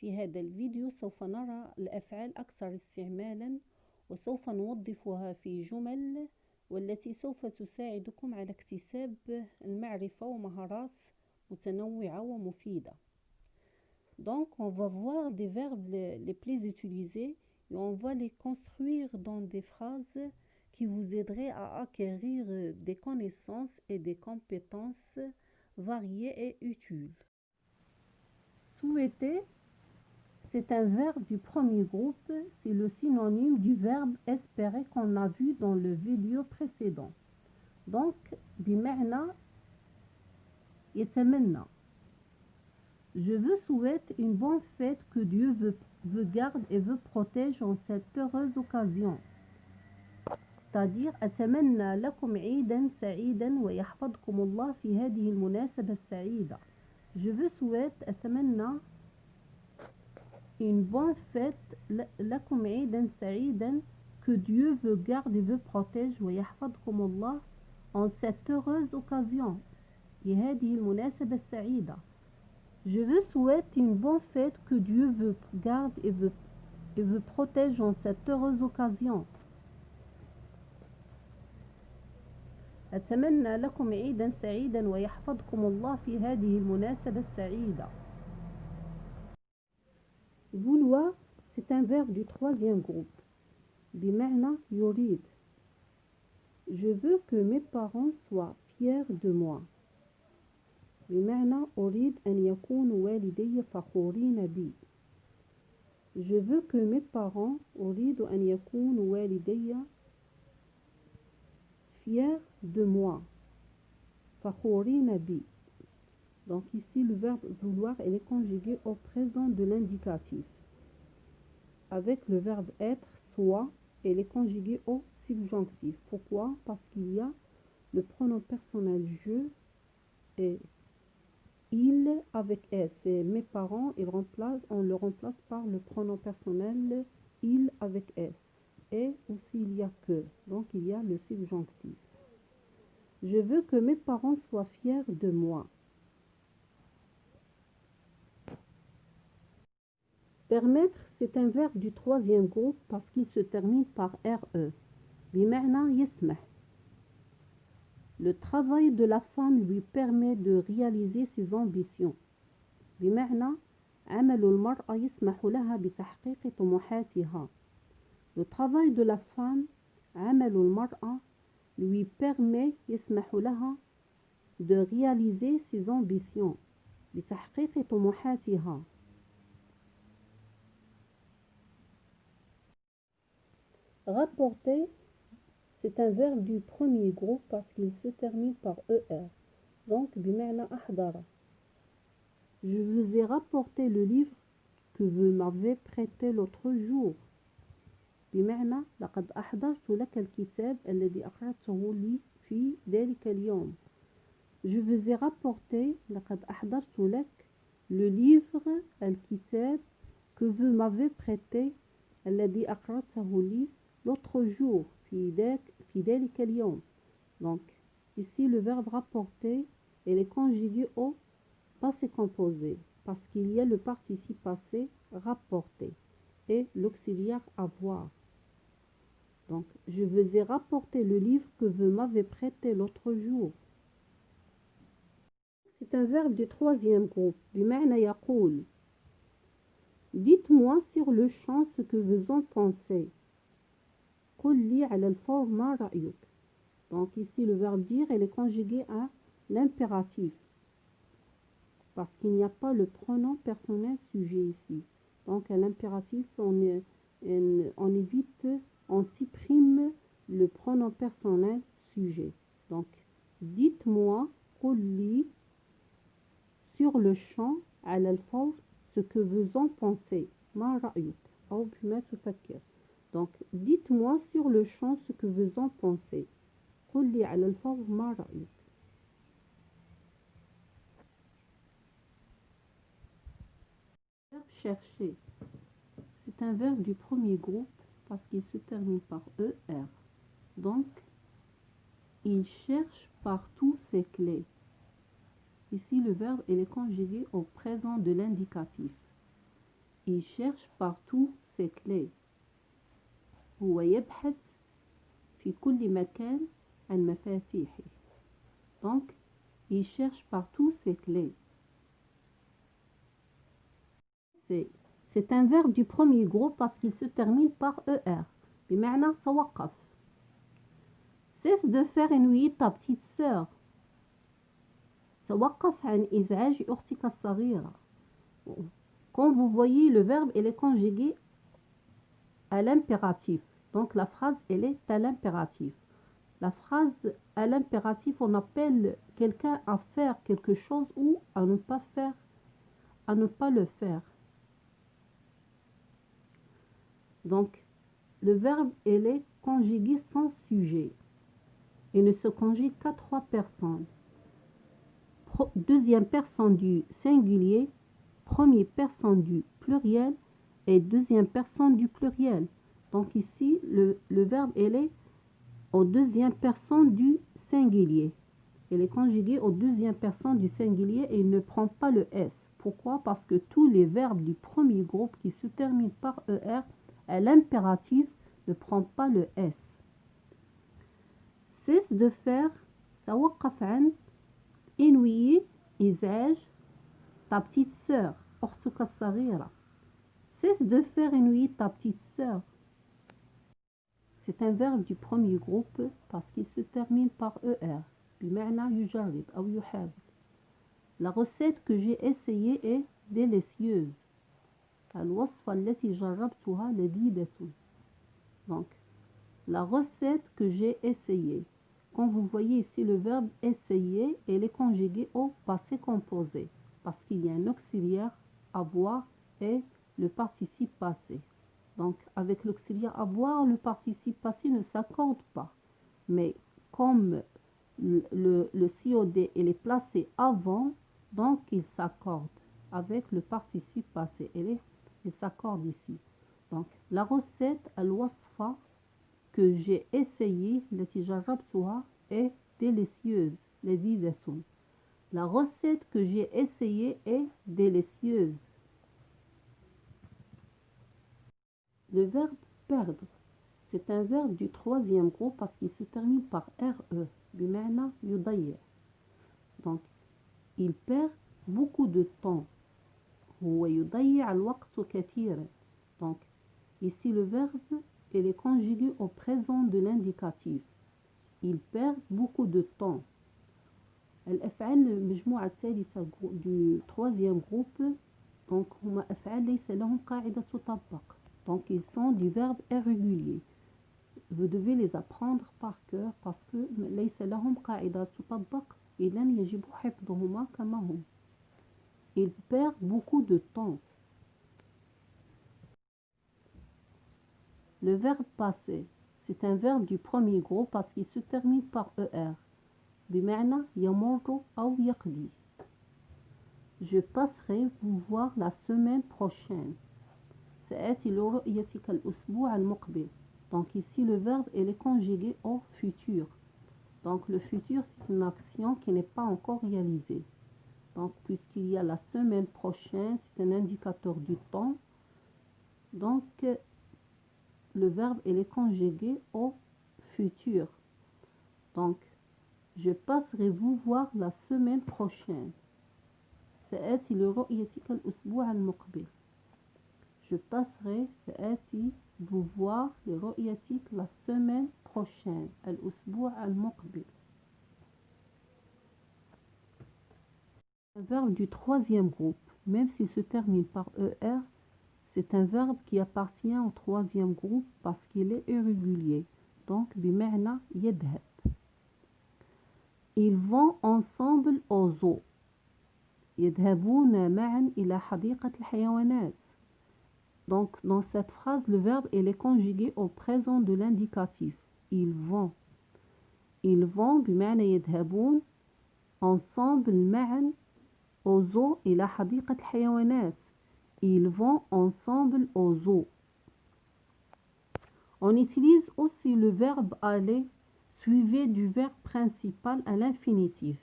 في هذا الفيديو سوف نرى الأفعال أكثر استعمالا وسوف نوظفها في جمل والتي سوف تساعدكم على اكتساب المعرفة ومهارات متنوعة ومفيدة. Donc on va voir des verbes les plus utilisés et on va les construire dans des phrases qui vous aideraient à acquérir des connaissances et des compétences variées et utiles. Souhaiter, c'est un verbe du premier groupe, c'est le synonyme du verbe espérer qu'on a vu dans le vidéo précédent. Donc, بمعنى يتمنى. Je vous souhaite une bonne fête, que Dieu vous garde et vous protège en cette heureuse occasion. C'est-à-dire أتمنى لكم عيدا سعيدا ويحفظكم الله في هذه المناسبة السعيدة. Je vous souhaite أتمنى une bonne fête لكم عيدا سعيدا que Dieu vous garde et vous protège ويحفظكم الله en cette heureuse occasion. في هذه المناسبة السعيدة. Je vous souhaite une bonne fête, que Dieu vous garde et vous protège en cette heureuse occasion. أتمنى لكم عيدا سعيدا ويحفظكم الله في هذه المناسبة السعيدة. Vouloir, c'est un verbe du troisième groupe. بمعنى يريد. Je veux que mes parents soient fiers de moi. بمعنى أريد أن يكون والدي فخورين بي. Je veux que mes parents أريد أن يكون والدي fiers de moi. فخورين بي. Donc ici le verbe vouloir est conjugué au présent de l'indicatif. Avec le verbe être, soit, elle est conjuguée au subjonctif. Pourquoi? Parce qu'il y a le pronom personnel je et il avec s. Et mes parents, on le remplace par le pronom personnel il avec s. Et aussi il y a que. Donc il y a le subjonctif. Je veux que mes parents soient fiers de moi. Permettre, c'est un verbe du troisième groupe parce qu'il se termine par re. بمعنى يسمح. Le travail de la femme lui permet de réaliser ses ambitions. بمعنى عمل المرأة يسمح لها بتحقيق طموحاتها. Le travail de la femme عمل المرأة lui permet يسمح لها de réaliser ses ambitions. بتحقيق طموحاتها. Rapporter, c'est un verbe du premier groupe parce qu'il se termine par er. Donc, بمعنى أحضر. Je vous ai rapporté le livre que vous m'avez prêté l'autre jour. بمعنى لقد أحضرت لك الكتاب الذي أقرأته لي في ذلك اليوم. Je vous ai rapporté لقد أحضرت لك le livre الكتاب que vous m'avez prêté الذي أقرأته لي l'autre jour في ذلك اليوم. Donc ici le verbe rapporter il est conjugué au passé composé parce qu'il y a le participe passé rapporter et l'auxiliaire avoir. Donc je vous ai rapporté le livre que vous m'avez prêté l'autre jour. C'est un verbe du troisième groupe. بمعنى يقول. Dites-moi sur le champ ce que vous en pensez. قل لي على الفور ما رأيك. Donc ici le verbe dire il est conjugué à l'impératif parce qu'il n'y a pas le pronom personnel sujet ici. Donc à l'impératif on supprime le pronom personnel sujet. Donc dites-moi قل لي sur le champ على الفور ce que vous en pensez. ما رأيك أو بما تفكر. Donc dites-moi sur le champ ce que vous en pensez. قل لي على الفور ما رأيك. Verbe chercher. C'est un verbe du premier groupe parce qu'il se termine par er. Donc il cherche partout ses clés. Ici le verbe il est conjugué au présent de l'indicatif. il cherche partout ses clés. هو يبحث في كل مكان عن مفاتيحه. Donc, il cherche partout ses clés. C'est un verbe du premier groupe parce qu'il se termine par ER. بمعنى توقف. Cesse de faire ennuyer ta petite sœur. توقف عن إزعاج أختك الصغيرة. Quand vous voyez le verbe, il est conjugué à l'impératif. Donc la phrase, elle est à l'impératif. La phrase à l'impératif, on appelle quelqu'un à faire quelque chose ou à ne pas faire, à ne pas le faire. Donc, le verbe, elle est conjugué sans sujet. Il ne se conjugue qu'à 3 personnes. Deuxième personne du singulier, première personne du pluriel et deuxième personne du pluriel. Donc ici, le verbe, elle est aux deuxième personne du singulier. Elle est conjuguée aux deuxième personne du singulier et il ne prend pas le S. Pourquoi? Parce que tous les verbes du premier groupe qui se terminent par ER, à l'impératif, ne prend pas le S. Cesse de faire, توقف عن ennuyer, إزعاج ta petite sœur, أختك الصغيرة. Cesse de faire ennuyer ta petite sœur. C'est un verbe du premier groupe parce qu'il se termine par ER. بمعنى يجرب أو يحاول. La recette que j'ai essayée est délicieuse. الوصفة التي جربتها لذيذة. Donc, la recette que j'ai essayée. Quand vous voyez ici le verbe essayer, elle est conjuguée au passé composé parce qu'il y a un auxiliaire avoir et le participe passé. Donc, avec l'auxiliaire avoir, le participe passé ne s'accorde pas. Mais comme le COD il est placé avant, donc il s'accorde avec le participe passé. Il s'accorde ici. Donc, la recette, al-wasfa, que j'ai essayé, التي جربتها, est délicieuse. لذيذة. La recette que j'ai essayée est délicieuse. Le verbe perdre, c'est un verbe du troisième groupe parce qu'il se termine par RE. بمعنى يضيع. Donc, il perd beaucoup de temps. هو يضيع الوقت كثيرا. Donc, ici le verbe, il est conjugué au présent de l'indicatif. Il perd beaucoup de temps. الأفعال المجموعة الثالثة du troisième groupe, donc هما أفعال ليس لهم قاعدة تطبق. Donc ils sont du verbe irrégulier. Vous devez les apprendre par cœur parce que ليس لهم قاعدة تطبق إذن يجب حفظهما كما هم. Il perd beaucoup de temps. Le verbe passer, c'est un verbe du premier groupe parce qu'il se termine par ER. بمعنى يمر أو يقضي. Je passerai vous voir la semaine prochaine. سآتي لرؤيتك الأسبوع المقبل. Donc ici le verbe il est conjugué au futur. Donc le futur c'est une action qui n'est pas encore réalisée. Donc puisqu'il y a la semaine prochaine, c'est un indicateur du temps. Donc le verbe il est conjugué au futur. Donc je passerai vous voir la semaine prochaine. سآتي لرؤيتك الأسبوع المقبل. Je passerai سآتي vous voir لرؤيتك la semaine prochaine. الأسبوع المقبل. Un verbe du troisième groupe, même s'il se termine par ER, c'est un verbe qui appartient au troisième groupe parce qu'il est irrégulier. Donc, بمعنى يذهب. Ils vont ensemble au zoo. يذهبون معا إلى حديقة الحيوانات. Donc, dans cette phrase, le verbe il est conjugué au présent de l'indicatif. Ils vont. Ils vont بمعنى يذهبون ensemble معا au zoo إلى حديقة الحيوانات. Ils vont ensemble au zoo. On utilise aussi le verbe aller suivi du verbe principal à l'infinitif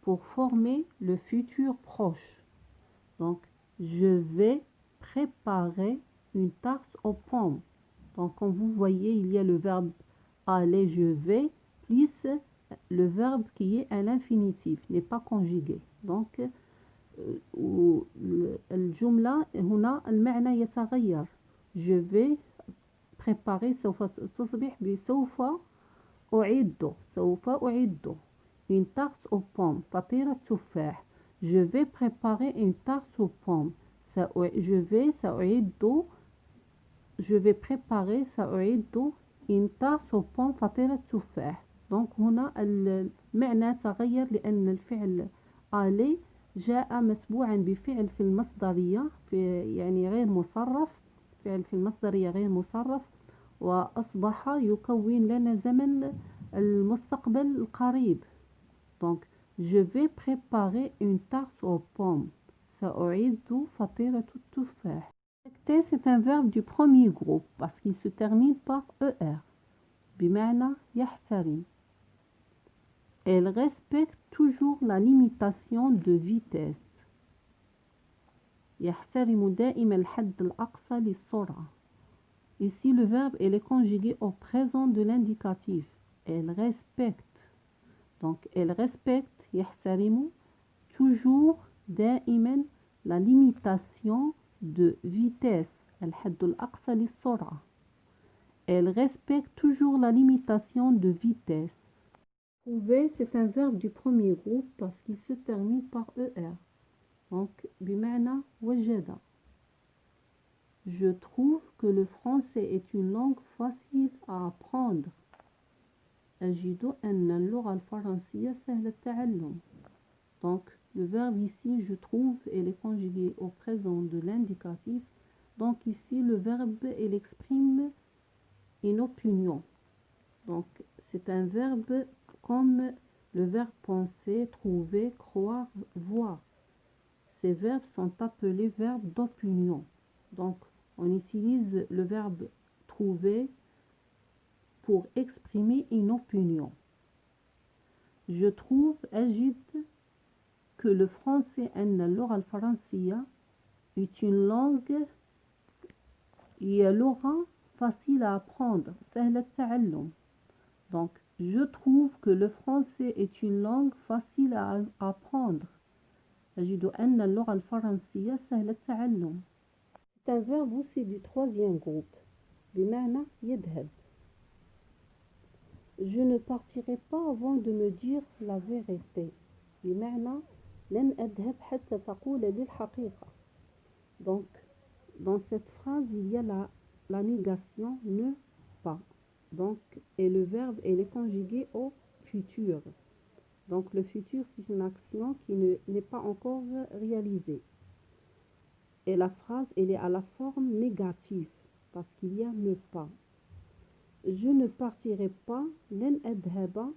pour former le futur proche. Donc, je vais préparer une tarte aux pommes. Donc, comme vous voyez, il y a le verbe aller, je vais, plus le verbe qui est à l'infinitif, n'est pas conjugué. Donc, الجملة هنا المعنى يتغير. je vais préparer سوف تصبح بسوف أعد une tarte aux pommes فطيرة تفاح. je vais préparer une tarte aux pommes. je vais préparer سأعد une tarte aux pommes فطيرة تفاح. donc هنا المعنى تغير لأن الفعل aller جاء متبوعا بفعل في المصدرية يعني غير مصرف. فعل في المصدرية غير مصرف وأصبح يكون لنا زمن المستقبل القريب. donc je vais préparer une tarte aux pommes. سأعد فطيرة التفاح. Respecter, c'est un verbe du premier groupe parce qu'il se termine par ER. بمعنى يحترم. Elle respecte toujours la limitation de vitesse. يحترم دائما الحد الأقصى للسرعة. Ici, le verbe est conjugué au présent de l'indicatif. Elle respecte. Donc, elle respecte يحترم toujours دائما la limitation de vitesse. الحد الأقصى للسرعة. Elle respecte toujours la limitation de vitesse. Trouver, c'est un verbe du premier groupe parce qu'il se termine par ER. Donc, بمعنى وجد. Je trouve que le français est une langue facile à apprendre. أجد أن اللغة الفرنسية سهلة التعلم. Donc, le verbe ici, je trouve, elle est conjugué au présent de l'indicatif. Donc, ici, le verbe, il exprime une opinion. Donc, c'est un verbe comme le verbe penser, trouver, croire, voir. Ces verbes sont appelés verbes d'opinion. Donc, on utilise le verbe trouver pour exprimer une opinion. Je trouve أجد que le français أن اللغة الفرنسية est une langue هي لغة facile à apprendre سهلة التعلم. Donc, je trouve que le français est une langue facile à apprendre. أجد أن اللغة الفرنسية سهلة التعلم. C'est un verbe aussi du troisième groupe. بمعنى يذهب. Je ne partirai pas avant de me dire la vérité. بمعنى لن أذهب حتى تقول لي الحقيقة. Donc, dans cette phrase, il y a la négation ne pas. Donc, et le verbe, elle est conjugué au futur. Donc, le futur, c'est une action qui n'est pas encore réalisée. Et la phrase, elle est à la forme négative, parce qu'il y a ne pas. Je ne partirai pas, لن أذهب,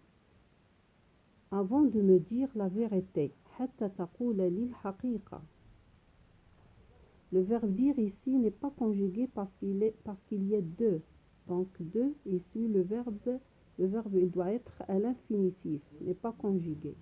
avant de me dire la vérité. حتى تقول لي الحقيقة. Le verbe dire ici n'est pas conjugué parce qu'il y a deux. Donc, deux, ici, le verbe il doit être à l'infinitif, n'est pas conjugué.